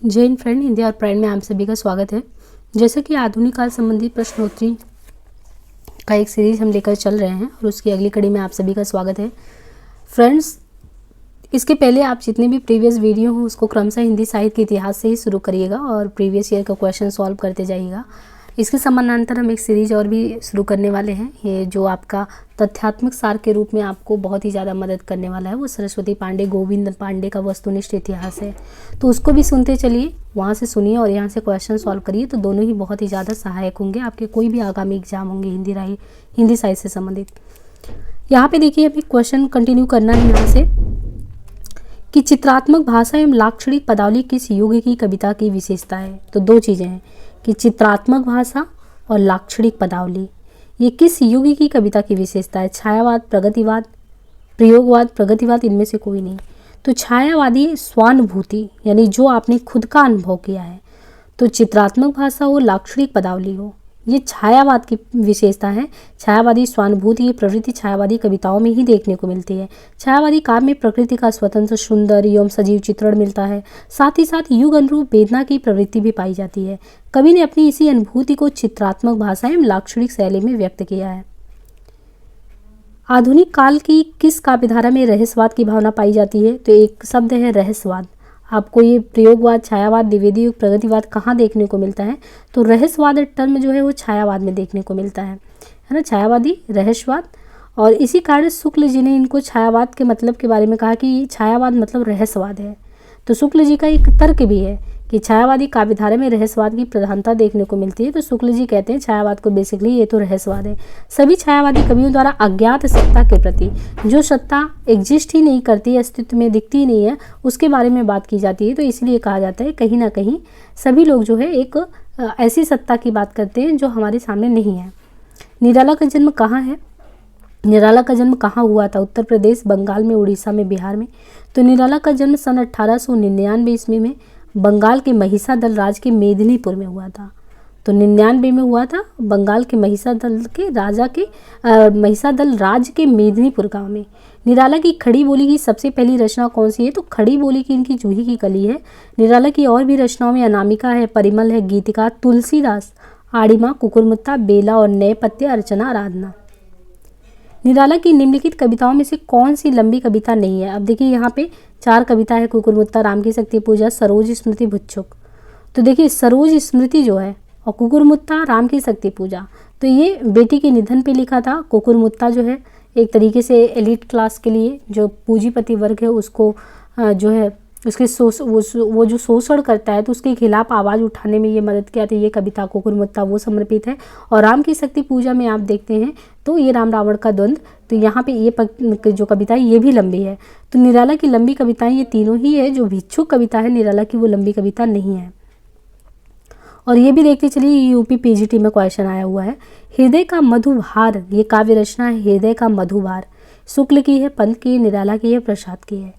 जय हिंद फ्रेंड, हिंदी और प्राइड में आप सभी का स्वागत है। जैसे कि आधुनिक काल संबंधी प्रश्नोत्तरी का एक सीरीज हम लेकर चल रहे हैं और उसकी अगली कड़ी में आप सभी का स्वागत है। फ्रेंड्स, इसके पहले आप जितने भी प्रीवियस वीडियो हो उसको क्रमशः हिंदी साहित्य के इतिहास से ही शुरू करिएगा और प्रीवियस ईयर का क्वेश्चन सॉल्व करते जाइएगा। इसके समानांतर हम एक सीरीज और भी शुरू करने वाले हैं, ये जो आपका तथ्यात्मक सार के रूप में आपको बहुत ही ज़्यादा मदद करने वाला है। वो सरस्वती पांडे, गोविंद पांडे का वस्तुनिष्ठ इतिहास है, तो उसको भी सुनते चलिए, वहाँ से सुनिए और यहाँ से क्वेश्चन सॉल्व करिए, तो दोनों ही बहुत ही ज़्यादा सहायक होंगे आपके कोई भी आगामी एग्जाम होंगे हिंदी साहित्य से संबंधित। यहाँ पे देखिए, अभी क्वेश्चन कंटिन्यू करना है यहाँ से कि चित्रात्मक भाषा एवं लाक्षणिक पदावली किस युग की कविता की विशेषता है। तो दो चीज़ें हैं कि चित्रात्मक भाषा और लाक्षणिक पदावली, ये किस युग की कविता की विशेषता है। छायावाद, प्रगतिवाद, प्रयोगवाद, प्रगतिवाद, इनमें से कोई नहीं। तो छायावादी स्वानुभूति, यानी जो आपने खुद का अनुभव किया है। तो चित्रात्मक भाषा हो, लाक्षणिक पदावली हो, ये छायावाद की विशेषता है। छायावादी स्वानुभूति की प्रवृत्ति छायावादी कविताओं में ही देखने को मिलती है। छायावादी काव्य में प्रकृति का स्वतंत्र, सुंदर एवं सजीव चित्रण मिलता है। साथ ही साथ युग अनुरूप वेदना की प्रवृत्ति भी पाई जाती है। कवि ने अपनी इसी अनुभूति को चित्रात्मक भाषा एवं लाक्षणिक शैली में व्यक्त किया है। आधुनिक काल की किस काव्यधारा में रहस्यवाद की भावना पाई जाती है। तो एक शब्द है रहस्यवाद। आपको ये प्रयोगवाद, छायावाद, द्विवेदी युग, प्रगतिवाद कहाँ देखने को मिलता है। तो रहस्यवाद टर्म जो है वो छायावाद में देखने को मिलता है ना, छायावादी, रहस्यवाद। और इसी कारण शुक्ल जी ने इनको छायावाद के मतलब के बारे में कहा कि छायावाद मतलब रहस्यवाद है। तो शुक्ल जी का एक तर्क भी है कि छायावादी काव्यधारा में रहस्यवाद की प्रधानता देखने को मिलती है। तो शुक्ल जी कहते हैं छायावाद को बेसिकली ये तो रहस्यवाद है। सभी छायावादी कवियों द्वारा अज्ञात सत्ता के प्रति, जो सत्ता एग्जिस्ट ही नहीं करती, अस्तित्व में दिखती ही नहीं है, उसके बारे में बात की जाती है। तो इसलिए कहा जाता है कहीं ना कहीं सभी लोग जो है एक ऐसी सत्ता की बात करते हैं जो हमारे सामने नहीं है। निराला का जन्म कहाँ है। निराला का जन्म कहाँ हुआ था। उत्तर प्रदेश, बंगाल में, उड़ीसा में, बिहार में। तो निराला का जन्म सन 1899 ईस्वी में बंगाल के महिसादल राज के मेदिनीपुर में हुआ था। तो 99 में हुआ था बंगाल के महिसादल राज के मेदिनीपुर गांव में। निराला की खड़ी बोली की सबसे पहली रचना कौन सी है। तो खड़ी बोली की इनकी जूही की कली है। निराला की और भी रचनाओं में अनामिका है, परिमल है, गीतिका, तुलसीदास, आड़िमा, कुकुरमुत्ता, बेला और नए पत्ते, अर्चना, आराधना। निराला की निम्नलिखित कविताओं में से कौन सी लंबी कविता नहीं है। अब देखिए यहाँ पे 4 कविता है, कुकुरमुत्ता, राम की शक्ति पूजा, सरोज स्मृति, भुच्छुक। तो देखिए सरोज स्मृति जो है और कुकुरमुत्ता, राम की शक्ति पूजा, तो ये बेटी के निधन पे लिखा था। कुकुरमुत्ता जो है एक तरीके से एलिट क्लास के लिए, जो पूंजीपति वर्ग है उसको जो है उसके वो जो शोषण करता है तो उसके खिलाफ आवाज़ उठाने में ये मदद किया था। ये कविता कुकुरमुत्ता वो समर्पित है। और राम की शक्ति पूजा में आप देखते हैं तो ये राम रावण का द्वंद्व, तो यहाँ पे ये जो कविता है ये भी लंबी है। तो निराला की लंबी कविताएं ये तीनों ही है। जो भिक्षुक कविता है निराला की वो लंबी कविता नहीं है। और ये भी देखते चलिए, यूपी पीजीटी में क्वेश्चन आया हुआ है। हृदय का मधुभार, ये काव्य रचना है हृदय का मधुभार, शुक्ल की है, पंत की है, निराला की है, प्रसाद की है।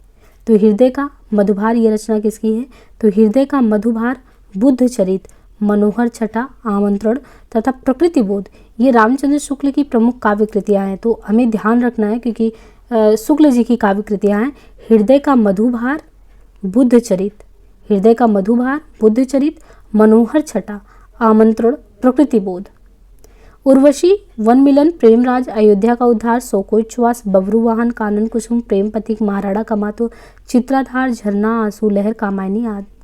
तो हृदय का मधुभार ये रचना किसकी है। तो हृदय का मधुभार, बुद्ध चरित, मनोहर छटा, आमंत्रण तथा प्रकृति बोध, ये रामचंद्र शुक्ल की प्रमुख काव्य कृतियाँ हैं। तो हमें ध्यान रखना है क्योंकि शुक्ल जी की काव्य कृतियाँ हैं हृदय का मधुभार, बुद्ध चरित, हृदय का मधुभार, बुद्ध चरित, मनोहर छटा, आमंत्रण, प्रकृति बोध। उर्वशी, वन मिलन, प्रेमराज, अयोध्या का उद्धार, शोकोच्छ्वास, बबरू वाहन, कानन कुसुम, प्रेम पथिक, महाराणा कमातो, चित्राधार, झरना, आंसू लहर,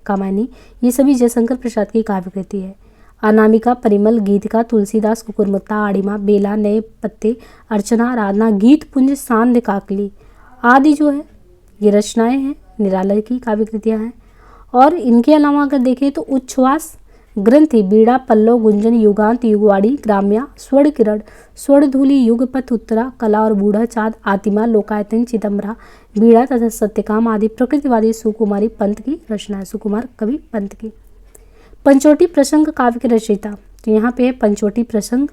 कामायनी, ये सभी जयशंकर प्रसाद की काव्य कृति है। अनामिका, परिमल, गीतिका, तुलसीदास, कुकुरमुत्ता, आड़िमा, बेला, नए पत्ते, अर्चना, आराधना, गीत पुंज, सांध्य काकली आदि जो है ये रचनाएं हैं निराला की काव्य कृतियाँ हैं। और इनके अलावा अगर देखें तो उच्छ्वास ग्रंथि, बीड़ा, पल्लव, गुंजन, युगांत, युगवाड़ी, ग्राम्या, स्वर्ण किरण, स्वर्ण धूलि, युगपथ, उत्तरा, कला और बूढ़ा चाँद, आतिमा, लोकायतन, चिदम्बरा, बीड़ा तथा सत्यकाम आदि प्रकृतिवादी सुकुमारी पंत की रचना है। सुकुमार कवि पंत की। पंचवटी प्रसंग काव्य के रचयिता, तो यहाँ पे है पंचवटी प्रसंग।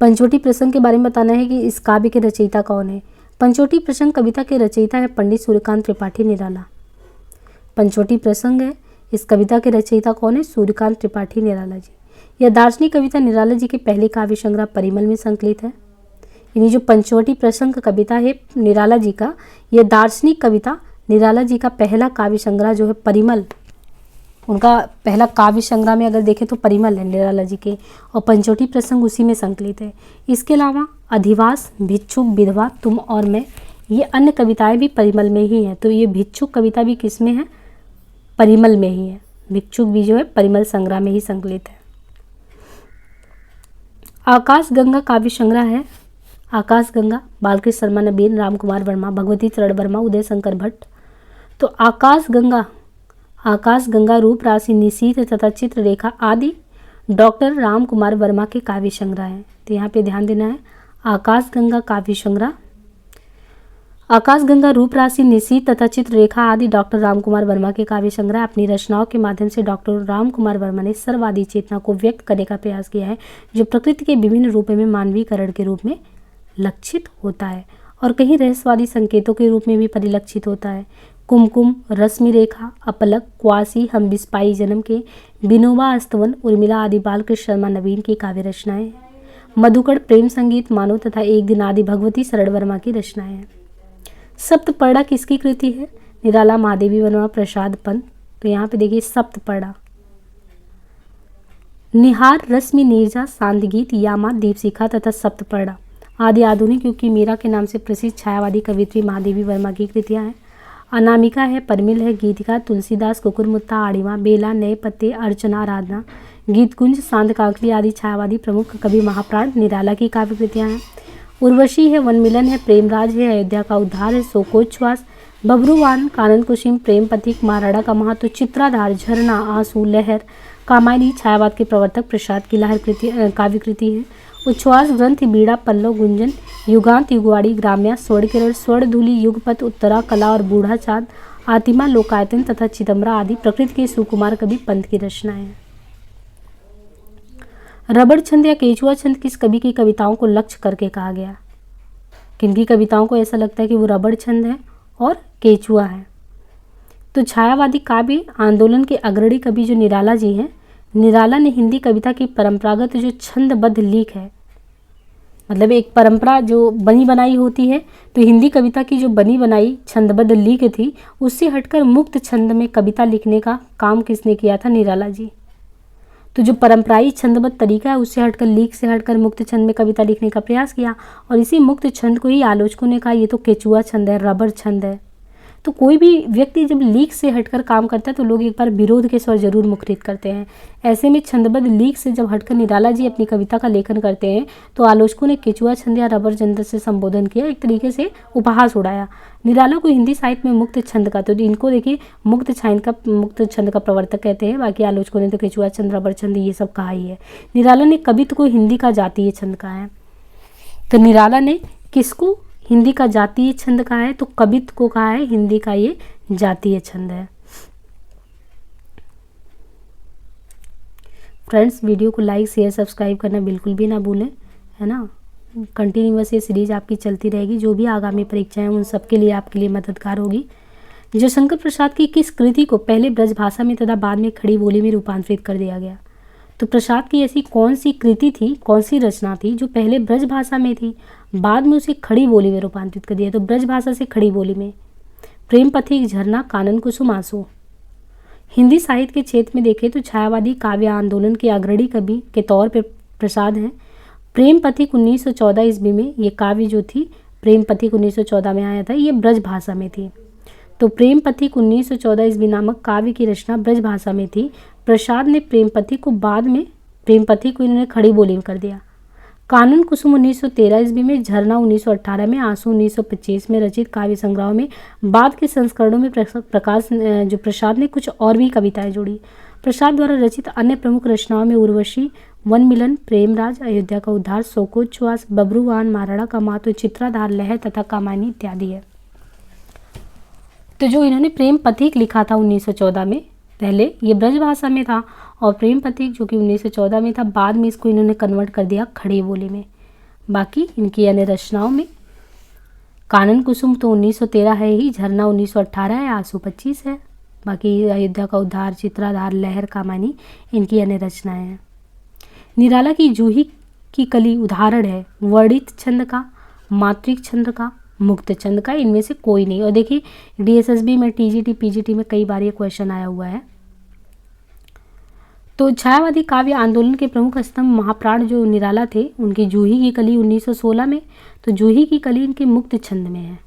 पंचवटी प्रसंग के बारे में बताना है कि इस काव्य के रचयिता कौन है। पंचवटी प्रसंग कविता के रचयिता है पंडित सूर्यकांत त्रिपाठी निराला। पंचवटी प्रसंग है, इस कविता के रचयिता कौन है। सूर्यकांत त्रिपाठी निराला जी। यह दार्शनिक कविता निराला जी के पहले काव्य संग्रह परिमल में संकलित है। यानी जो पंचवटी प्रसंग कविता है निराला जी का, यह दार्शनिक कविता निराला जी का पहला काव्य संग्रह जो है परिमल उनका पहला काव्य संग्रह में अगर देखें तो परिमल है निराला जी के, और पंचवटी प्रसंग उसी में संकलित है। इसके अलावा अधिवास, भिक्षुक, विधवा, तुम और मैं, ये अन्य कविताएं भी परिमल में ही हैं। तो ये भिक्षुक कविता भी किस में है? परिमल में ही है। भिक्षुक भी जो है परिमल संग्रह में ही संकलित है। आकाश गंगा काव्य संग्रह है। आकाश गंगा बालकृष्ण शर्मा नबीन, राम कुमार वर्मा, भगवती चरण वर्मा, उदय शंकर भट्ट। तो आकाश गंगा रूप राशि, निशीथ तथा चित्ररेखा आदि डॉक्टर राम कुमार वर्मा के काव्य संग्रह हैं। तो यहाँ पे ध्यान देना है, आकाश गंगा काव्य संग्रह, आकाश गंगा रूप राशि, निशीथ तथा चित्ररेखा आदि डॉक्टर राम कुमार वर्मा के काव्य संग्रह। अपनी रचनाओं के माध्यम से डॉक्टर राम कुमार वर्मा ने सर्ववादी चेतना को व्यक्त करने का प्रयास किया है, जो प्रकृति के विभिन्न रूपों में मानवीकरण के रूप में लक्षित होता है और कहीं रहस्यवादी संकेतों के रूप में भी परिलक्षित होता है। कुमकुम, रश्मि रेखा, अपलक, क्वासी, हम बिस्पाई जन्म के, विनोबा अस्तवन, उर्मिला आदि बालकृष्ण शर्मा नवीन की काव्य रचनाएं। मधुकड़, प्रेम संगीत, मानो तथा एक दिन आदि भगवती शरण वर्मा की रचनाएं हैं। सप्तपर्णा किसकी कृति है? निराला, महादेवी वर्मा, प्रसाद पंत। तो यहाँ पे देखिए सप्तपर्णा, निहार, रश्मि, नीरजा, सांध्य यामा, दीपशिखा तथा सप्तपर्णा आदि आधुनिक युग की मीरा के नाम से प्रसिद्ध छायावादी कवित्री महादेवी वर्मा की कृतियां हैं। अनामिका है, परिमिल है, गीतिका, तुलसीदास, कुकुरमुत्ता, आड़िमा, बेला, नए पत्ते, अर्चना, आराधना, गीतकुंज, सांध काकली आदि छायावादी प्रमुख कवि महाप्राण निराला की काव्य कृतियां हैं। उर्वशी है, वनमिलन है, प्रेमराज है, अयोध्या का उद्धार है, शोकोच्छ्वास, बब्रुवान, कानन कुसुम, प्रेम पथिक, महाराणा का महत्व, चित्राधार, झरना, आंसू, लहर, कामायनी छायावाद के प्रवर्तक प्रसाद की लहर काव्य कृति है। उच्छ्वास ग्रंथ, बीड़ा, पल्लव, गुंजन, युगांत, युगवाड़ी, ग्राम्या, स्वर्णकिरण, स्वर्णधूलि, युगपत, उत्तरा, कला और बूढ़ा चाँद, आतिमा, लोकायतन तथा चिदम्बरा आदि प्रकृति के सुकुमार कवि पंत की रचनाएं हैं। रबड़ छंद या केचुआ छंद किस कवि की कविताओं को लक्ष्य करके कहा गया? किनकी कविताओं को ऐसा लगता है कि वो रबड़ छंद है और केचुआ है? तो छायावादी काव्य आंदोलन के अग्रणी कवि जो निराला जी हैं, निराला ने हिंदी कविता की परंपरागत जो छंदबद्ध लीक है, मतलब एक परंपरा जो बनी बनाई होती है, तो हिंदी कविता की जो बनी बनाई छंदबद्ध लीक थी, उससे हटकर मुक्त छंद में कविता लिखने का काम किसने किया था? निराला जी। तो जो परंपराई छंदबद्ध तरीका है उससे हटकर, लीक से हटकर मुक्त छंद में कविता लिखने का प्रयास किया, और इसी मुक्त छंद को ही आलोचकों ने कहा ये तो केचुआ छंद है, रबड़ छंद है। तो कोई भी व्यक्ति जब लीक से हटकर काम करता है तो लोग एक बार विरोध के स्वर जरूर मुखरित करते हैं। ऐसे में छंदबद्ध लीक से जब हटकर निराला जी अपनी कविता का लेखन करते हैं तो आलोचकों ने केचुआ छंद या रबड़ छंद से संबोधन किया, एक तरीके से उपहास उड़ाया। निराला को हिंदी साहित्य में मुक्त छंद का, तो इनको देखिए मुक्त छंद का प्रवर्तक कहते हैं, बाकी आलोचकों ने तो केचुआ छंद, रबड़ छंद ये सब कहा ही है। निराला ने कवित्व को हिंदी का जातीय छंद कहा है। तो निराला ने किसको हिंदी का जातीय छंद कहा है? तो कवित्व को कहा है हिंदी का ये जातीय छंद है। फ्रेंड्स, वीडियो को लाइक, शेयर, सब्सक्राइब करना बिल्कुल भी ना भूलें, है ना। कंटिन्यूअस ये सीरीज आपकी चलती रहेगी, जो भी आगामी परीक्षाएं उन सब के लिए आपके लिए मददगार होगी। जयशंकर प्रसाद की किस कृति को पहले ब्रज भाषा में तथा बाद में खड़ी बोली में रूपांतरित कर दिया गया? तो प्रसाद की ऐसी कौन सी कृति थी, कौन सी रचना थी जो पहले ब्रज भाषा में थी, बाद में उसे खड़ी बोली में रूपांतरित कर दिया? तो ब्रज भाषा से खड़ी बोली में प्रेम पथिक, झरना, कानन कुसुम, आंसू। हिंदी साहित्य के क्षेत्र में देखें तो छायावादी काव्य आंदोलन के अग्रणी कवि के तौर पर प्रसाद हैं। प्रेम पथिक 1914 ईस्वी में, ये काव्य जो थी प्रेम पथिक 1914 में आया था, ये ब्रज भाषा में थी। तो प्रेम पथिक 1914 ईस्वी नामक काव्य की रचना ब्रज भाषा में थी। प्रसाद ने प्रेम पथिक को बाद में, प्रेम पथिक को इन्होंने खड़ी बोली में कर दिया। कानन कुसुम 1913 ईस्वी में, झरना 1918 में, आंसू 1925 में रचित काव्य संग्रहों में बाद के संस्करणों में जो प्रसाद ने कुछ और भी कविताएं जोड़ी। प्रसाद द्वारा रचित अन्य प्रमुख रचनाओं में उर्वशी, वनमिलन, प्रेमराज, अयोध्या का उद्धार, शोकोच्छ्वास, बब्रुवान, महाराणा का महत्व, चित्राधार, लहर तथा कामायनी इत्यादि है। तो जो इन्होंने प्रेम पथिक लिखा था 1914 में, पहले ये ब्रज भाषा में था, और प्रेम पथिक जो कि 1914 में था, बाद में इसको इन्होंने कन्वर्ट कर दिया खड़ी बोली में। बाकी इनकी अन्य रचनाओं में कानन कुसुम तो 1913 है ही, झरना 1918 है, आंसू 25 है, बाकी अयोध्या का उद्धार, चित्राधार, लहर, कामायनी इनकी अन्य रचनाएं हैं। निराला की जूही की कली उदाहरण है वर्णित छंद का, मात्रिक छंद का, मुक्त छंद का, इनमें से कोई नहीं। और देखिए DSSB में, TGT, PGT में कई बार ये क्वेश्चन आया हुआ है। तो छायावादी काव्य आंदोलन के प्रमुख स्तंभ महाप्राण जो निराला थे, उनकी जूही की कली 1916 में, तो जूही की कली इनके मुक्त छंद में है।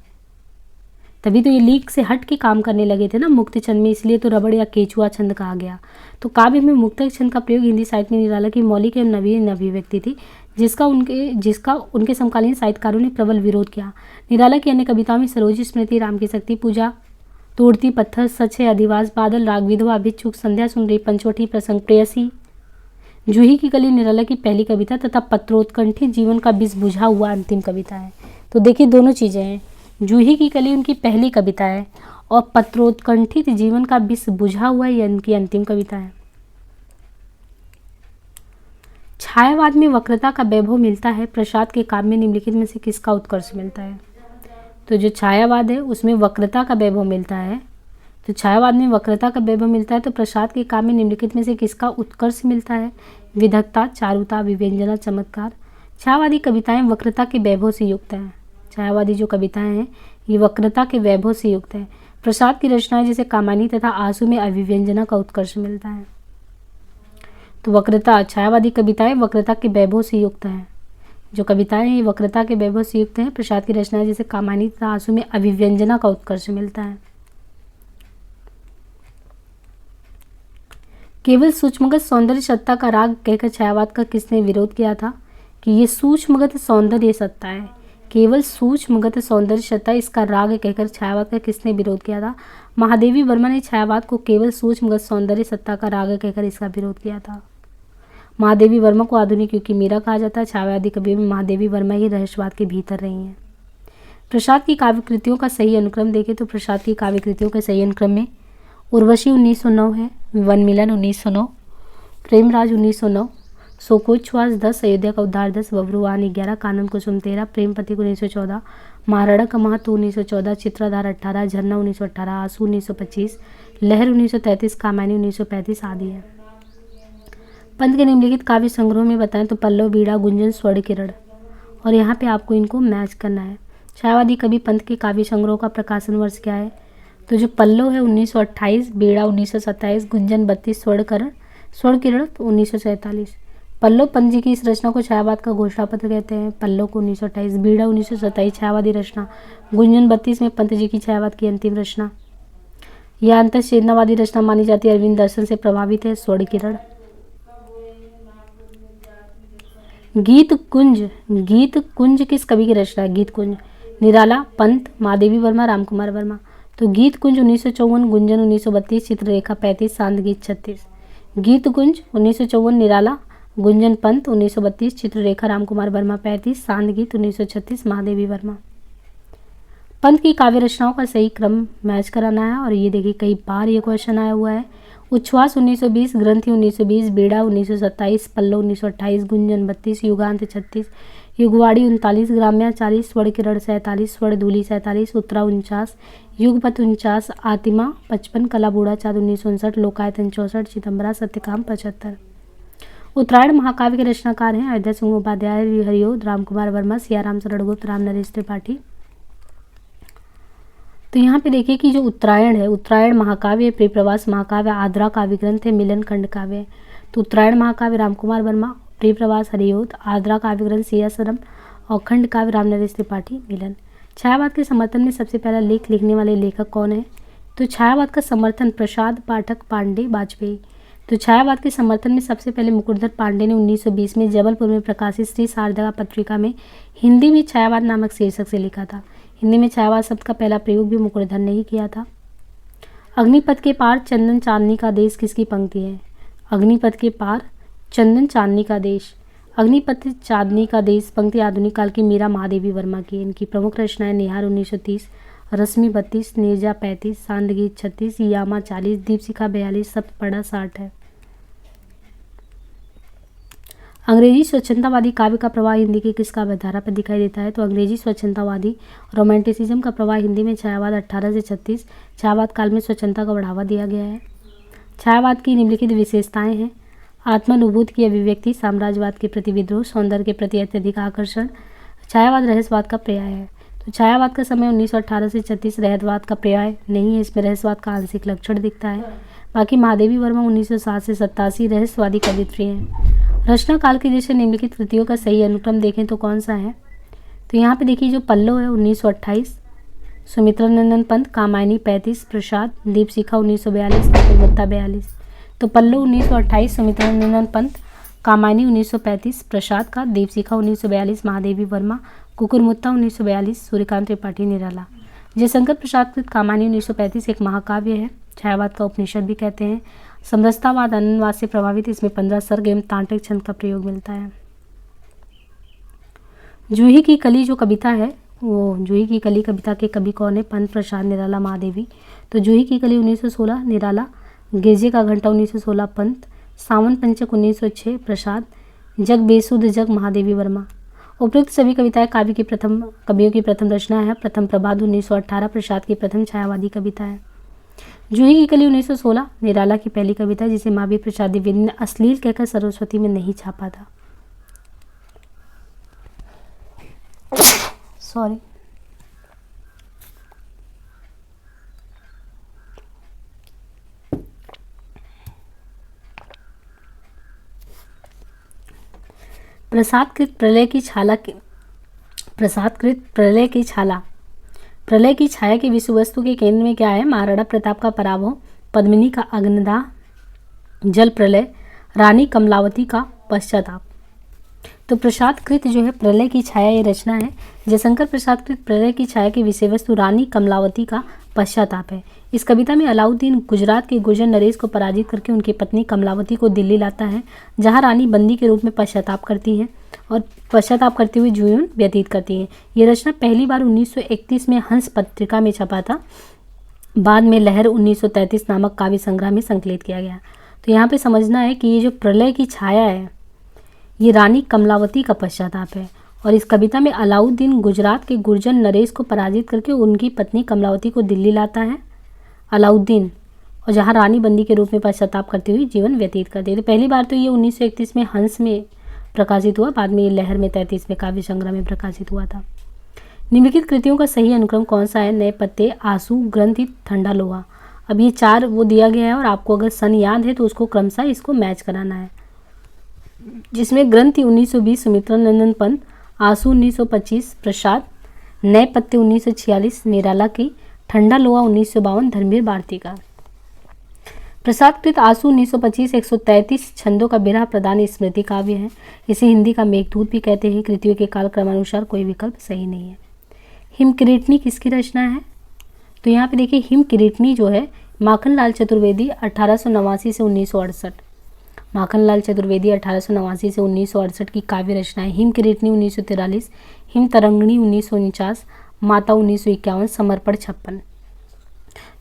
तभी तो ये लीक से हट के काम करने लगे थे ना मुक्त छंद में, इसलिए तो रबड़ या केचुआ छंद कहा गया। तो काव्य में मुक्त छंद का प्रयोग हिंदी साहित्य में निराला की मौलिक एवं नवीन अभिव्यक्ति थी, जिसका उनके समकालीन साहित्यकारों ने प्रबल विरोध किया। निराला की अन्य कविताओं में सरोज स्मृति, राम की शक्ति पूजा, तोड़ती पत्थर, सच है, अधिवास, बादल, राग विधवा, भिक्षुक, संध्या सुन रही, पंचवटी, प्रसंग, प्रेयसी, जूही की कली निराला की पहली कविता तथा पत्रोत्कंठित जीवन का विष बुझा हुआ अंतिम कविता है। तो देखिए दोनों चीज़ें हैं, जूही की कली उनकी पहली कविता है और पत्रोत्कंठित जीवन का विष बुझा हुआ ये उनकी अंतिम कविता है। छायावाद में वक्रता का वैभव मिलता है, प्रसाद के काव्य में निम्नलिखित में से किसका उत्कर्ष मिलता है? तो जो छायावाद है उसमें वक्रता का वैभव मिलता है, तो छायावाद में वक्रता का वैभव मिलता है, तो प्रसाद के काव्य में निम्नलिखित में से किसका उत्कर्ष मिलता है? विदग्धता, चारुता, विव्यंजना, चमत्कार। छायावादी कविताएं वक्रता के वैभव से युक्त हैं। छायावादी जो कविताएं हैं ये वक्रता के वैभव से युक्त है। प्रसाद की रचनाएं जैसे कामायनी तथा आंसू में अभिव्यंजना का उत्कर्ष मिलता है। तो वक्रता, छायावादी कविताएं वक्रता के वैभव से युक्त हैं। जो कविताएं हैं ये वक्रता के वैभव से युक्त हैं। प्रसाद की रचनाएं जैसे कामायनी तथा आंसू में अभिव्यंजना का उत्कर्ष मिलता है। केवल सूक्ष्मगत सौंदर्य सत्ता का राग कहकर छायावाद का किसने विरोध किया था? कि ये सूक्ष्मगत सौंदर्य सत्ता है, केवल सूक्ष्मगत सौंदर्य सत्ता, इसका राग कहकर छायावाद का किसने विरोध किया था? महादेवी वर्मा ने छायावाद को केवल सूक्ष्मगत सौंदर्य सत्ता का राग कहकर इसका विरोध किया था। महादेवी वर्मा को आधुनिक युग की मीरा कहा जाता है। छायावादी कवियों में महादेवी वर्मा ही रहस्यवाद के भीतर रही हैं। प्रसाद की काव्य कृतियों का सही अनुक्रम देखें तो प्रसाद की काव्य कृतियों के सही अनुक्रम में उर्वशी 1909 है, वनमिलन 1909, प्रेमराज 1909, शोकोच्छ्वास 10, अयोध्या का उद्धार 10, बब्रुवान 11, कानन कुसुम 13, प्रेमपति 1914, महाराणा का महत्व 1914, चित्राधार 18, झरना 1918, आंसू 1925, लहर 1933, कामायनी 1935 आदि है। पंत के निम्नलिखित काव्य संग्रह में बताएं तो पल्लव, बीड़ा, गुंजन, स्वर्ण किरण, और यहाँ पे आपको इनको मैच करना है। छायावादी कवि पंत के काव्य संग्रह का प्रकाशन वर्ष क्या है? तो जो पल्लव है 1928, बीड़ा 1927, गुंजन 32, स्वर्ण किरण 1947। पल्लव पंत जी की इस रचना को छायावाद का घोषणा पत्र कहते हैं। पल्लव को 1928, बीड़ा 1927 छायावादी रचना, गुंजन 32 में पंत जी की छायावाद की अंतिम रचना। यह अंतःचेतनावादी रचना मानी जाती है, अरविंद दर्शन से प्रभावित है। स्वर्ण किरण। गीत कुंज किस कवि की रचना है? गीत कुंज निराला, पंत, महादेवी वर्मा, रामकुमार वर्मा। तो गीत कुंज 1954, गुंजन 1932, चित्ररेखा 35, सांद गीत 36। गीत कुंज 1954 निराला, गुंजन पंत 1932, चित्ररेखा रामकुमार वर्मा 35, सांद गीत 1936 महादेवी वर्मा। पंत की काव्य रचनाओं का सही क्रम मैच कराना है, और ये देखिए कई बार ये क्वेश्चन आया हुआ है। उच्छ्वास 1920, ग्रंथि 1920, बीड़ा 1927, पल्लव 1928, गुंजन 32, युगांत 36, युगवाड़ी 39, ग्राम्या 40, स्वर्ण किरण 47, स्वर्ण धूलि 47, उत्तरा 49, युगपथ 49, आतिमा 55, कला बूढ़ा चाँद 1959, लोकायतन 64, चिदम्बरा सत्यकाम 75। उत्तरायण महाकाव्य के रचनाकार हैं अयोध्या सिंह उपाध्याय, हरिओद, रामकुमार वर्मा, सियाराम शरण गुप्त, राम नरेश त्रिपाठी। तो यहाँ पे देखिए कि जो उत्तरायण है, उत्तरायण महाकाव्य, प्रियप्रवास महाकाव्य, आद्रा काव्य ग्रंथ है, मिलन खंड काव्य है। तो उत्तरायण महाकाव्य रामकुमार वर्मा, प्रियप्रवास हरिओद, आद्रा काव्य ग्रंथ सियासरम, और खंड काव्य राम नरेश त्रिपाठी, मिलन। छायावाद के समर्थन में सबसे पहला लेख लिखने वाले लेखक कौन है? तो छायावाद का समर्थन प्रसाद पाठक पांडे वाजपेयी। तो छायावाद के समर्थन में सबसे पहले मुकुटधर पांडे ने 1920 में जबलपुर में प्रकाशित श्री शारदा पत्रिका में हिंदी में छायावाद नामक शीर्षक से लिखा था। हिंदी में छायावाद शब्द का पहला प्रयोग भी मुकुटधर ने ही किया था। अग्निपथ के पार चंदन चांदनी का देश किसकी पंक्ति है? अग्निपथ के पार चंदन चांदनी का देश, अग्निपथ चांदनी का देश पंक्ति आधुनिक काल की मीरा महादेवी वर्मा की। इनकी प्रमुख रचनाएं निहार 1930, रश्मि 32, नीरजा 35, सांदगीत 36, यामा 40, दीपशिखा 42, सप्तपड़ा 60 है। अंग्रेजी स्वच्छंदतावादी काव्य का प्रवाह हिंदी की किस काव्य धारा पर दिखाई देता है? तो अंग्रेजी स्वच्छंदतावादी रोमांटिसिज्म का प्रवाह हिंदी में छायावाद 18 से 36 छायावाद काल में स्वच्छंदता को बढ़ावा दिया गया है। छायावाद की निम्नलिखित विशेषताएं हैं: आत्मानुभूति की अभिव्यक्ति, साम्राज्यवाद के प्रति विद्रोह, सौंदर्य के प्रति अत्यधिक आकर्षण। छायावाद रहस्यवाद का पर्याय है। तो छायावाद का समय 1918 से 36 रहस्यवाद का पर्याय नहीं है, इसमें रहस्यवाद का आंशिक लक्षण दिखता है। बाकी महादेवी वर्मा 1907 से 87 रहस्यवादी कवियत्री हैं। रचना काल की जैसे निम्नलिखित कृतियों का सही अनुक्रम देखें तो कौन सा है? तो यहाँ पे देखिए जो पल्लव है 1928, सुमित्रा नंदन पंत कामायनी 35, प्रसाद दीपशिखा 1942, कपिलवत्ता 42। तो पल्लव 1928, सुमित्रा नंदन पंत कामायनी 1935, प्रसाद का दीपशिखा 1942, महादेवी वर्मा कुकुरमुत्ता 1942, सूर्यकांत त्रिपाठी निराला। जयशंकर प्रसाद कृत कामायनी 1935 एक महाकाव्य है, छायावाद का उपनिषद भी कहते हैं। समरसतावाद आनंदवाद से प्रभावित, इसमें 15 सर्ग एवं तांत्रिक छंद का प्रयोग मिलता है। जूही की कली जो कविता है, वो जूही की कली कविता के कवि कौन है? पंत, प्रसाद, निराला, महादेवी। तो जूही की कली 1916 निराला, गिरजे का घंटा 1916 पंत, सावन पंचक 1906 प्रसाद, जग बेसुध जग महादेवी वर्मा। उपयुक्त सभी कविताएं कवियों की प्रथम रचना है। प्रथम प्रभात 1918 प्रसाद की प्रथम छायावादी कविता है। जूही की कली 1916 निराला की पहली कविता जिसे महावीर प्रसाद द्विवेदी ने अश्लील कहकर सरस्वती में नहीं छापा था। सॉरी। प्रसादकृत प्रलय की छाया की विषय वस्तु के केंद्र में क्या है? महाराणा प्रताप का पराभव, पद्मिनी का अग्निदाह, जल प्रलय, रानी कमलावती का पश्चाताप। तो प्रसादकृत जो है प्रलय की छाया ये रचना है। जयशंकर प्रसादकृत प्रलय की छाया की विषय वस्तु रानी कमलावती का पश्चाताप है। इस कविता में अलाउद्दीन गुजरात के गुर्जर नरेश को पराजित करके उनकी पत्नी कमलावती को दिल्ली लाता है, जहां रानी बंदी के रूप में पश्चाताप करती है और पश्चाताप करते हुए जीवन व्यतीत करती है। ये रचना पहली बार 1931 में हंस पत्रिका में छपा था, बाद में लहर 1933 नामक काव्य संग्रह में संकलित किया गया। तो यहाँ पे समझना है कि ये जो प्रलय की छाया है ये रानी कमलावती का पश्चाताप है और इस कविता में अलाउद्दीन गुजरात के गुर्जर नरेश को पराजित करके उनकी पत्नी कमलावती को दिल्ली लाता है अलाउद्दीन, और जहाँ रानी बंदी के रूप में पश्चाताप करती हुई जीवन व्यतीत करती है। तो पहली बार तो ये 1931 में हंस में प्रकाशित हुआ, बाद में ये लहर में 33 में काव्य संग्रह में प्रकाशित हुआ था। निम्नलिखित कृतियों का सही अनुक्रम कौन सा है? नए पत्ते, आंसू, ग्रंथि, ठंडा लोहा। अब ये 4 वो दिया गया है और आपको अगर सन याद है तो उसको क्रमशः इसको मैच कराना है, जिसमें ग्रंथि 1920 सुमित्रा नंदन पंत, आंसू 1925 प्रसाद, नए पत्ते 1946 निराला की, ठंडा लोहा 1952 धर्मवीर भारती का। प्रसादकृत आंसू 1925 133 छंदों का बिरहा प्रदान स्मृति काव्य है। इसे हिंदी का मेघदूत भी कहते हैं। कृतियों के काल क्रमानुसार कोई विकल्प सही नहीं है। हिमकिरीटनी किसकी रचना है? तो यहाँ पे देखिए हिमकिरीटनी जो है माखनलाल चतुर्वेदी 1889 से 1968, माखनलाल चतुर्वेदी 1889 से 1968 की काव्य रचना है। हिमकिरीटनी 1943, हिम तरंगिणी 1949, माता 1951, समर्पण 56।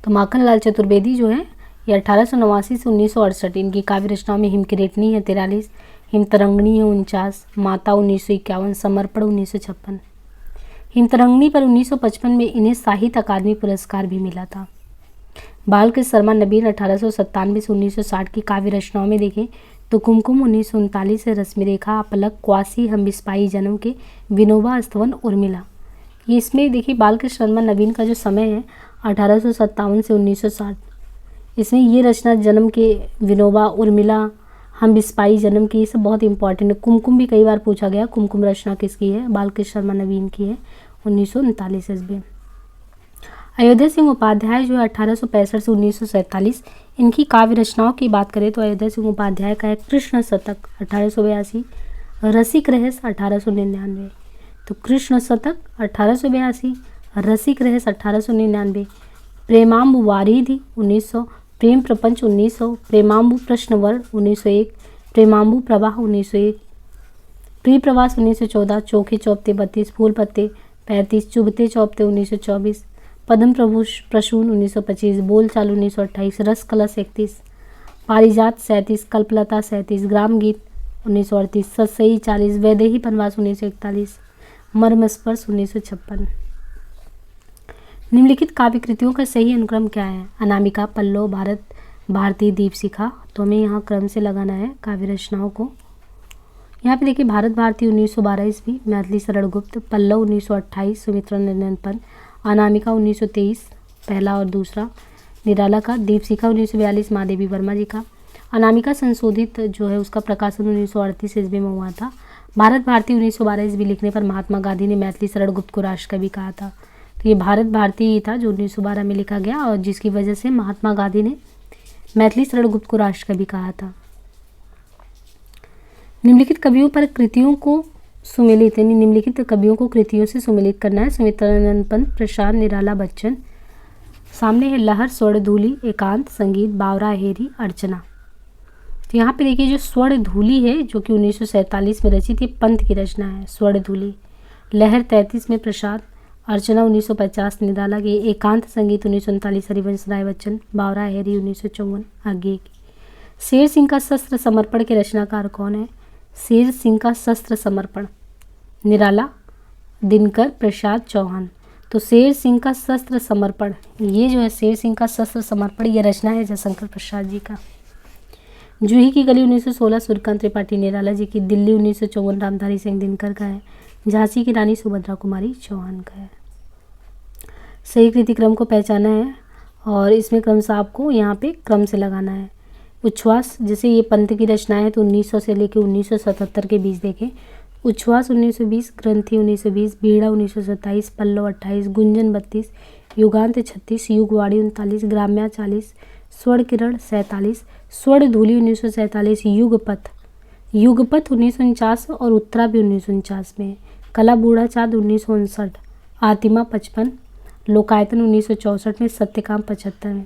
तो माखनलाल चतुर्वेदी जो है ये 1889 से 1968 इनकी काव्य रचनाओं में हिमकिरीटनी है 43, हिम तरंगिणी है 49, माता 1951, समर्पण 1956। हिम तरंगिणी पर 1955 में इन्हें साहित्य अकादमी पुरस्कार भी मिला था। बालकृष्ण शर्मा नवीन 1897 से 1960 की काव्य रचनाओं में देखें तो कुमकुम 1939 से, रश्मिरेखा, पलक, क्वासी, हम बिस्पाई जन्म के, विनोबा, स्तवन, उर्मिला। ये इसमें देखिए बालकृष्ण शर्मा नवीन का जो समय है 1857 से 1960, इसमें ये रचना जन्म के, विनोबा, उर्मिला, हम बिस्पाई जन्म की, ये सब बहुत इंपॉर्टेंट है। कुमकुम भी कई बार पूछा गया, कुमकुम रचना किसकी है? बालकृष्ण शर्मा नवीन की है 1939 ईस्वी। अयोध्या सिंह उपाध्याय जो है 1865 से 1947 इनकी काव्य रचनाओं की बात करें तो अयोध्या सिंह उपाध्याय का है कृष्ण शतक 1882, रसिक रहस्य 1899। तो कृष्ण शतक 1882, रसिक रहस्य 1899, प्रेमाम्बु वारिधि 1900, प्रेम प्रपंच 1900, प्रेमाम्बु प्रश्नवर्ण 1901, प्रेमाम्बु प्रवाह 1901, प्रिय प्रवास 1914, चोखे चौपते 32, फूल पत्ते 35, चुभते चौपते 1924, पद्म प्रसून 1925, बोल चाल 1928, रस कलश 31, पारिजात 37, कल्पलता 37, ग्राम गीत 1938, सतसई 40, वैदेही वनवास 1941, मर्मस्पर्श 1956। निम्नलिखित काव्य कृतियों का सही अनुक्रम क्या है? अनामिका, पल्लव, भारत भारती, दीपशिखा। तो हमें यहाँ क्रम से लगाना है काव्य रचनाओं को। यहाँ पे देखिए भारत भारती 1912 ईस्वी, मैथिली शरण गुप्त, पल्लव 1928 सुमित्रा नंदन पंत, अनामिका 1923 पहला और दूसरा, निराला का। दीपशिखा 1942 महादेवी वर्मा जी का। अनामिका संशोधित जो है उसका प्रकाशन 1938 ईस्वी में हुआ था। भारत भारती 1912 ईस्वी लिखने पर महात्मा गांधी ने मैथिली शरण गुप्त को राष्ट्रकवि कहा था। तो ये भारत भारती ही था जो 1912 में लिखा गया और जिसकी वजह से महात्मा गांधी ने मैथिली शरण गुप्त को राष्ट्रकवि कहा था। निम्नलिखित कवियों पर कृतियों को सुमेलित यानी निम्नलिखित कवियों को कृतियों से सुमेलित करना है। सुमित्रानंद पंत, प्रसाद, निराला, बच्चन। सामने है लहर, स्वर्ण धूली, एकांत, संगीत, बावरा, हेरी, अर्चना। तो यहाँ पे देखिए जो स्वर्ण धूली है जो कि 1947 में रचित ये पंत की रचना है। स्वर्ण धूली। लहर 33 में प्रसाद, अर्चना 1950 निराला की, एकांत संगीत 1939 हरिवंश राय बच्चन, बावरा हेरी 1954 आगे की। शेर सिंह का शस्त्र समर्पण के रचनाकार कौन है? शेर सिंह का शस्त्र समर्पण निराला, दिनकर, प्रसाद, चौहान। तो शेर सिंह का शस्त्र समर्पण ये जो है शेर सिंह का शस्त्र समर्पण ये रचना है जयशंकर प्रसाद जी का। जूही की गली 1916 सूर्यकांत त्रिपाठी निराला जी की। दिल्ली 1954 रामधारी सिंह दिनकर का है। झांसी की रानी सुभद्रा कुमारी चौहान का है। सही कृति क्रम को पहचाना है और इसमें क्रमशः आपको यहाँ पे क्रम से लगाना है। उच्छ्वास जैसे ये पंत की रचनाएं है तो 1900 से लेकर 1977 के बीच देखें। उच्छ्वास 1920, ग्रंथि 1920, बीड़ा 1927, पल्लव 28, गुंजन 32, युगांत 36, युगवाड़ी 39, ग्राम्या 40, स्वर्ण किरण 47, स्वर्ण धूली 1947, युगपथ 1949 और उत्तरा भी 1949 में। कला बूढ़ा चाँद 1959, आतिमा 55, लोकायतन 1964 में, सत्यकाम 75 में।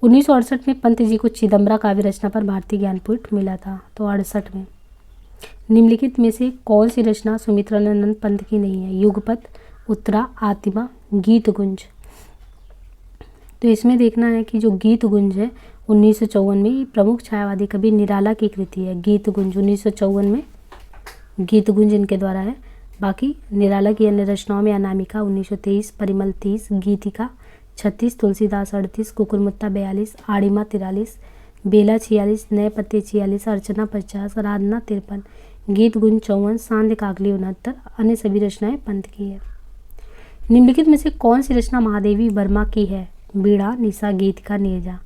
1968 में पंत जी को चिदम्बरा काव्य रचना पर भारतीय ज्ञानपीठ मिला था तो 68 में। निम्नलिखित में से कौन सी रचना सुमित्रानंद पंत की नहीं है? युगपथ, उत्तरा, आतिमा, गीत गुंज। तो इसमें देखना है कि जो गीत गुंज है 1954 में प्रमुख छायावादी कवि निराला की कृति है। गीत गुंज 1954 में गीत गुंज इनके द्वारा है। बाकी निराला की अन्य रचनाओं में अनामिका 1923, परिमल 30, गीतिका 36, तुलसीदास 38, कुकुरमुत्ता 42, आड़िमा 43, बेला 46, नए पत्ते 46, अर्चना 50, आराधना 53, गीत गुंज 54, सांध्य काकली 69, अन्य सभी रचनाएं पंत की है। निम्नलिखित में से कौन सी रचना महादेवी वर्मा की है? बीड़ा, निशा, गीतिका, नीरजा।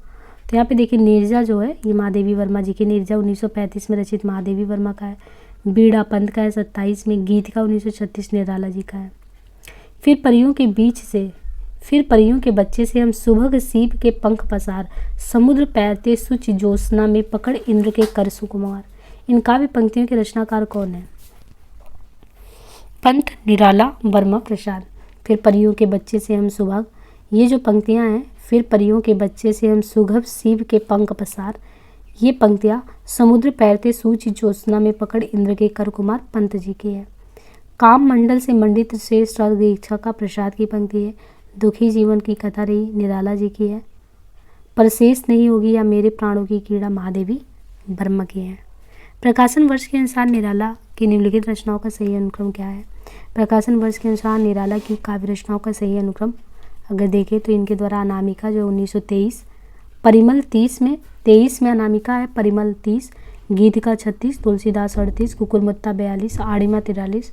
तो यहाँ पे देखिए नीरजा जो है ये महादेवी वर्मा जी की। नीरजा 1935 में रचित महादेवी वर्मा का है। बीड़ा पंत का है 27 में। गीतिका 1936 निराला जी का है। फिर परियों के बच्चे से हम सुभग सीप के पंख पसार, समुद्र पैरते सुच ज्योत्सना में पकड़ इंद्र के कर सुकुमार। इन काव्य पंक्तियों के रचनाकार कौन है? पंत, निराला, वर्मा, प्रसाद। फिर परियों के बच्चे से हम सुभग, ये जो पंक्तियां हैं, फिर परियों के बच्चे से हम सुगभ सीप के पंख पसार, ये पंक्तियां समुद्र पैरते सूच ज्योत्सना में पकड़ इंद्र के कर कुमार पंत जी की है। काम मंडल से मंडित श्रेष्ठ इच्छा का प्रसाद की पंक्ति है। दुखी जीवन की कथा रही निराला जी की है। परशेष नहीं होगी या मेरे प्राणों की कीड़ा महादेवी वर्मा की है। प्रकाशन वर्ष के अनुसार निराला की निम्नलिखित रचनाओं का सही अनुक्रम क्या है? प्रकाशन वर्ष के अनुसार निराला की काव्य रचनाओं का सही अनुक्रम अगर देखें तो इनके द्वारा अनामिका जो 1923, परिमल 30 में, 23 में अनामिका है, परिमल 30, गीतिका 36, तुलसीदास 38, कुकुरमुत्ता 42, आड़िमा 43,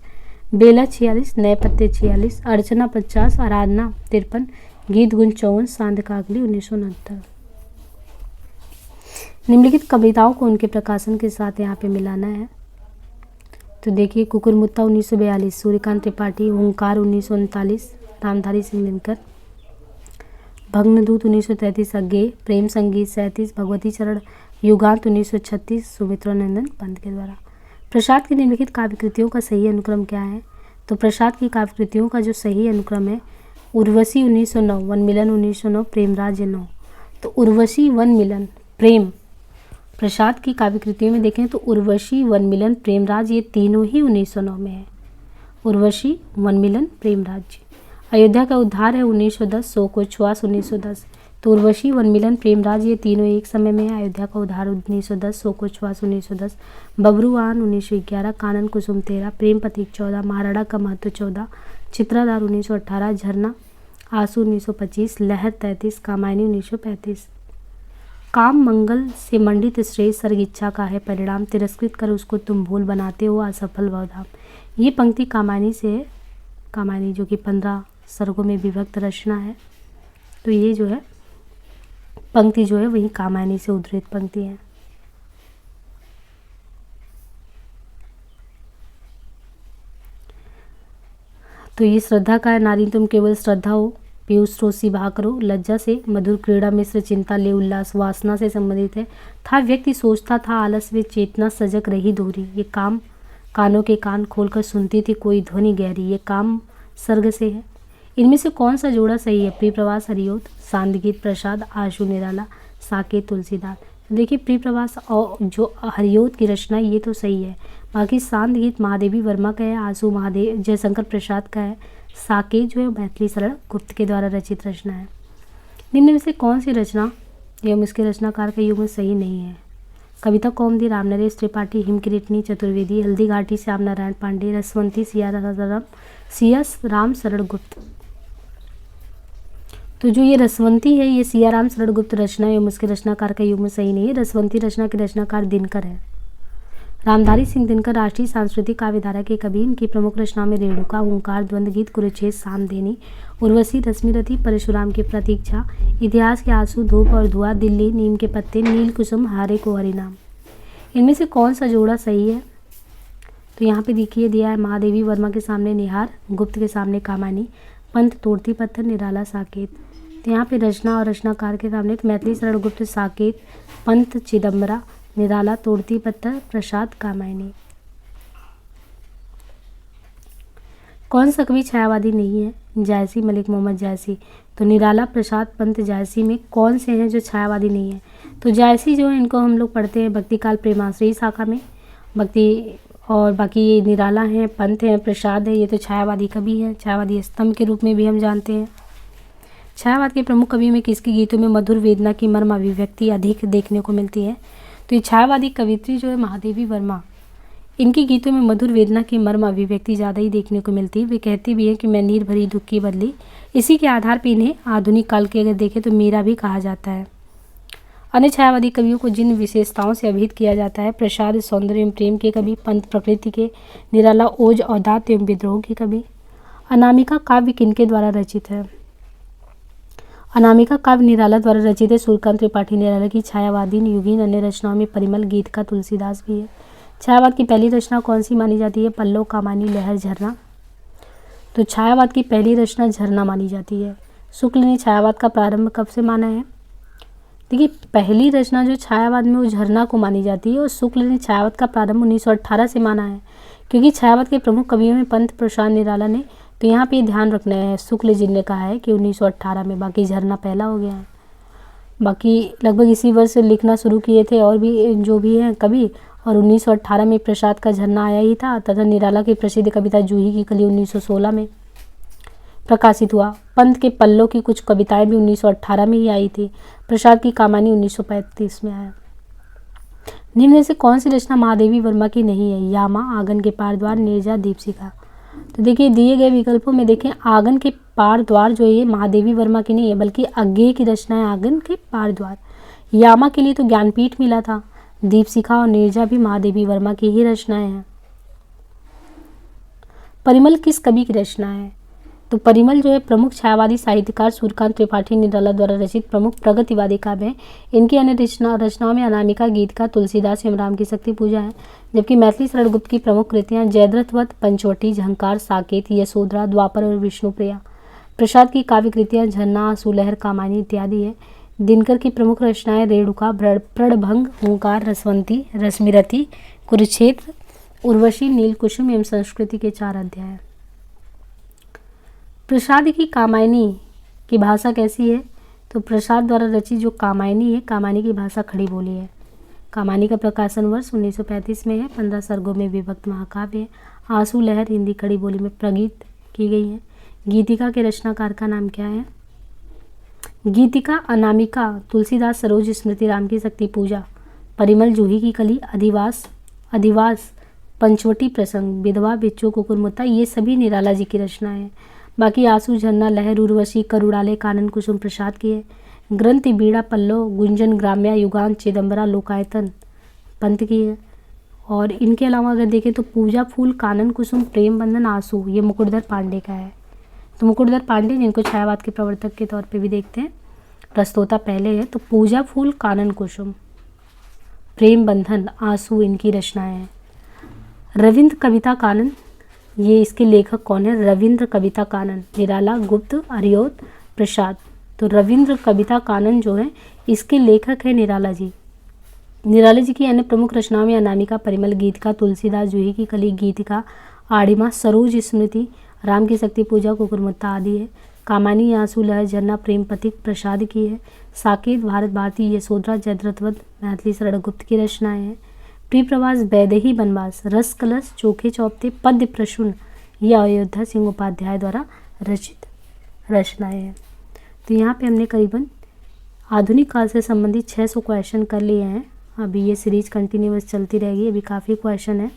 बेला 46, नए पत्ते 46, अर्चना 50, आराधना 53, गीत गुंज 54, सांध्य काकली 1969। निम्नलिखित कविताओं को उनके प्रकाशन के साथ यहाँ पे मिलाना है। तो देखिए कुकुरमुत्ता 1942 सूर्यकांत त्रिपाठी, ओंकार 1939 रामधारी सिंह दिनकर, भग्नदूत 1933 अज्ञे, प्रेम संगीत 37 भगवती चरण, युगांत 1936 सुमित्रानंदन पंत के द्वारा। प्रसाद की निम्नलिखित काव्य कृतियों का सही अनुक्रम क्या है? तो प्रसाद की काव्य कृतियों का जो सही अनुक्रम है, उर्वशी 1909, वन मिलन 1909, प्रेम राज्य 9। तो उर्वशी, वन मिलन, प्रेम, प्रसाद की काव्य कृतियों में देखें तो उर्वशी, वन मिलन, प्रेम राज ये तीनों ही 1909 में है। उर्वशी, वन मिलन, प्रेम राज्य। अयोध्या का उद्धार है 1910, सो को छुआस 1910। तो उर्वशी, वन मिलन, प्रेम राज ये तीनों एक समय में है। अयोध्या का उद्धार 1910, सो को छुआस 1910, बबरुआन 1911, कानन कुसुम 13, प्रेम प्रतीक 14, महाराणा का महत्व 14, चित्राधार 1918, झरना आंसू 1925, लहर 33, कामायनी 1935। काम मंगल से मंडित श्रेष्ठ सर्ग इच्छा का है परिणाम, तिरस्कृत कर उसको तुम भूल बनाते हो असफल भवधाम। ये पंक्ति कामायनी से है। कामायनी जो कि 15 सर्गों में विभक्त रचना है। तो ये जो है पंक्ति जो है वही कामायनी से उद्धृत पंक्ति है। तो ये श्रद्धा का है। नारी तुम केवल श्रद्धा हो, पीयूष स्रोत सी बहा करो, लज्जा से मधुर क्रीड़ा मिश्र चिंता ले उल्लास, वासना से संबंधित है। था व्यक्ति सोचता था आलस वे चेतना सजग रही दोहरी, ये काम कानों के कान खोलकर सुनती थी कोई ध्वनि गहरी, ये काम सर्ग से है। इनमें से कौन सा जोड़ा सही है? प्रिय प्रवास हरियोत, सांदगीत प्रसाद, आशु निराला, साकेत तुलसीदास। देखिए प्रिय प्रवास और जो हरियोत की रचना ये तो सही है। बाकी शांत गीत महादेवी वर्मा का है, आंसू महादेव जयशंकर प्रसाद का है, साकेत जो है मैथिली शरण गुप्त के द्वारा रचित रचना है। निम्न में से कौन सी रचना एवं इसके रचनाकार का युग में सही नहीं है? कविता कौमुदी राम नरेश त्रिपाठी, हिमकिरीटनी चतुर्वेदी, हल्दी घाटी श्याम नारायण पांडे, रसवंती सिया राम शरण गुप्त। तो जो ये रसवंती है ये सिया राम शरण गुप्त रचना एवं उसके रचनाकार का युग में सही नहीं है। रसवंती रचना के रचनाकार दिनकर है। रामधारी सिंह दिनकर राष्ट्रीय सांस्कृतिक काव्यधारा के कवि। इनकी प्रमुख रचना में रेणुका, ओंकार, द्वंद्व गीत, कुरुक्षेत्र, सामदेनी, उर्वशी, रश्मिरथी, परशुराम की प्रतीक्षा, इतिहास के आंसू, धूप और धुआं, दिल्ली, नीम के पत्ते, नील कुसुम, हारे को हरिनाम। इनमें से कौन सा जोड़ा सही है? तो यहाँ पे देखिए दिया है महादेवी वर्मा के सामने निहार, गुप्त के सामने कामानी, पंत तोड़ती पत्थर, निराला साकेत। तो यहाँ पे रचना और रचनाकार के सामने मैथिली शरण गुप्त साकेत, पंत चिदम्बरा, निराला तोड़ती पत्थर, प्रसाद कामायनी। कौन सा कवि छायावादी नहीं है? जायसी, मलिक मोहम्मद जायसी। तो निराला, प्रसाद, पंत, जायसी में कौन से हैं जो छायावादी नहीं है? तो जायसी जो है इनको हम लोग पढ़ते हैं भक्ति काल प्रेमाश्रयी शाखा में, भक्ति। और बाकी ये निराला हैं, पंत हैं, प्रसाद है, ये तो छायावादी कवि है, छायावादी स्तंभ के रूप में भी हम जानते हैं। छायावाद के प्रमुख कवियों में किसके गीतों में मधुर वेदना की मर्म अभिव्यक्ति अधिक देखने को मिलती है? तो ये छायावादी कवित्री जो है महादेवी वर्मा, इनके गीतों में मधुर वेदना की मर्म अभिव्यक्ति ज़्यादा ही देखने को मिलती है। वे कहती भी हैं कि मैं नीर भरी दुख की बदली। इसी के आधार पर इन्हें आधुनिक काल के अगर देखें तो मीरा भी कहा जाता है। अन्य छायावादी कवियों को जिन विशेषताओं से अभिहित किया जाता है, प्रसाद सौंदर्य एवं प्रेम के कवि, पंत प्रकृति के, निराला ओज और दात एवं विद्रोह के कवि। अनामिका काव्य किनके द्वारा रचित है? अनामिका काव्य निराला द्वारा रचित है। सूर्यकांत त्रिपाठी निराला की छायावादी युगीन अन्य रचनाओं में परिमल, गीत का तुलसीदास भी है। छायावाद की पहली रचना कौन सी मानी जाती है? पल्लव, कामानी, लहर, झरना। तो छायावाद की पहली रचना झरना मानी जाती है। शुक्ल ने छायावाद का प्रारंभ कब से माना है? देखिए पहली रचना जो छायावाद में वो झरना को मानी जाती है और शुक्ल ने छायावाद का प्रारंभ 1918 से माना है, क्योंकि छायावाद के प्रमुख कवियों में पंत, प्रसाद, निराला ने। तो यहाँ पे ध्यान रखना है शुक्ल जी ने कहा है कि 1918 में, बाकी झरना पहला हो गया है। बाकी लगभग इसी वर्ष लिखना शुरू किए थे और भी जो भी हैं कवि, और 1918 में प्रसाद का झरना आया ही था, तथा निराला की प्रसिद्ध कविता जूही की कली 1916 में प्रकाशित हुआ। पंत के पल्लों की कुछ कविताएं भी 1918 में ही आई थी। प्रसाद की कामानी 1935 में आया। निम्न में से कौन सी रचना महादेवी वर्मा की नहीं है? यामा, आंगन के पार द्वार, नीरजा, दीपशिखा। तो देखिए दिए गए विकल्पों में देखें आंगन के पार द्वार जो ये महादेवी वर्मा की नहीं है, बल्कि अज्ञेय की रचना है आंगन के पार द्वार। यामा के लिए तो ज्ञानपीठ मिला था। दीपशिखा और नीरजा भी महादेवी वर्मा की ही रचनाएं हैं। परिमल किस कवि की रचना है? तो परिमल जो है प्रमुख छायावादी साहित्यकार सूर्यकांत त्रिपाठी निराला द्वारा रचित प्रमुख प्रगतिवादी काव्य है। इनकी अन्य रचनाओं में अनामिका, गीत का, तुलसीदास एवं राम की शक्ति पूजा है। जबकि मैथिली शरण गुप्त की प्रमुख कृतियां जयद्रथवत, पंचवटी, झंकार, साकेत, यशोधरा, द्वापर और विष्णुप्रिया। प्रसाद की काव्य कृतियां झरना, आंसू, कामानी इत्यादि है। दिनकर की प्रमुख रचनाएं रेणुका, प्रणभंग, ओंकार, रसवंती, रश्मिरथी, कुरुक्षेत्र, उर्वशी, नीलकुसुम एवं संस्कृति के 4 अध्याय। प्रसाद की कामायनी की भाषा कैसी है? तो प्रसाद द्वारा रचित जो कामायनी है, कामायनी की भाषा खड़ी बोली है। कामायनी का प्रकाशन वर्ष 1935 में है। 15 सर्गों में विभक्त महाकाव्य है। आंसू लहर हिंदी खड़ी बोली में प्रगीत की गई है। गीतिका के रचनाकार का नाम क्या है? गीतिका अनामिका, तुलसीदास, सरोज स्मृति, राम की शक्ति पूजा, परिमल, जूही की कली, अधिवास, पंचवटी प्रसंग, विधवा, बिच्छू, कुकुरमुत्ता, ये सभी निराला जी की रचनाएं हैं। बाकी आंसू, झरना, लहर, उर्वशी, करुड़ाले, कानन कुसुम प्रसाद की है। ग्रंथ, बीड़ा, पल्लव, गुंजन, ग्राम्या, युगांत, चिदम्बरा, लोकायतन पंत की है। और इनके अलावा अगर देखें तो पूजा फूल, कानन कुसुम, प्रेम बंधन, आंसू, ये मुकुटधर पांडे का है। तो मुकुटधर पांडे जिनको छायावाद के प्रवर्तक के तौर पे भी देखते हैं, प्रस्तोता पहले है तो पूजा फूल कानन कुसुम, प्रेम बंधन आंसू इनकी रचनाएं हैं। रविंद्र कविता कानन, ये इसके लेखक कौन है? रविंद्र कविता कानन। निराला, गुप्त, अरियोत, प्रसाद। तो रविंद्र कविता कानन जो है इसके लेखक है निराला जी। निराला जी की अन्य प्रमुख रचनाओं में अनामिका, परिमल, गीतिका, तुलसीदास, जूही की कली, गीतिका, आड़िमा, सरोज स्मृति, राम की शक्ति पूजा, कुकुरमुत्ता आदि है। कामानी, आंसू लहर, झरना, प्रेम पथिक प्रसाद की है। साकेत, भारत भारती, यशोधरा, जयद्रथवध, मैथिली शरण गुप्त की रचनाएं हैं। प्रिय प्रवास, वैदेही बनवास, रस कलश, चोखे चौपते, पद्य प्रसून, ये अयोध्या सिंह उपाध्याय द्वारा रचित रचनाएं हैं। तो यहाँ पे हमने करीबन आधुनिक काल से संबंधित 600 क्वेश्चन कर लिए हैं। अभी ये सीरीज कंटिन्यूअस चलती रहेगी, अभी काफ़ी क्वेश्चन है,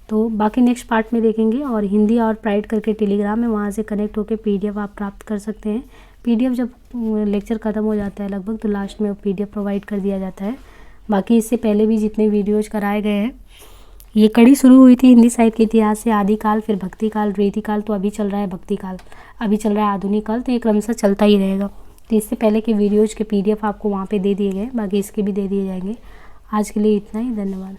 तो बाकी नेक्स्ट पार्ट में देखेंगे। और हिंदी और प्राइड करके टेलीग्राम है, वहाँ से कनेक्ट होकर PDF आप प्राप्त कर सकते हैं। PDF जब लेक्चर ख़त्म हो जाता है लगभग, तो लास्ट में PDF प्रोवाइड कर दिया जाता है। बाकी इससे पहले भी जितने वीडियोज़ कराए गए हैं, ये कड़ी शुरू हुई थी हिंदी साहित्य के इतिहास से, आदिकाल, फिर भक्तिकाल, रीतिकाल, तो अभी चल रहा है भक्तिकाल, अभी चल रहा है आधुनिक काल, तो ये क्रमशः चलता ही रहेगा। तो इससे पहले के वीडियोज़ के PDF आपको वहाँ पे दे दिए गए, बाकी इसके भी दे दिए जाएंगे। आज के लिए इतना ही, धन्यवाद।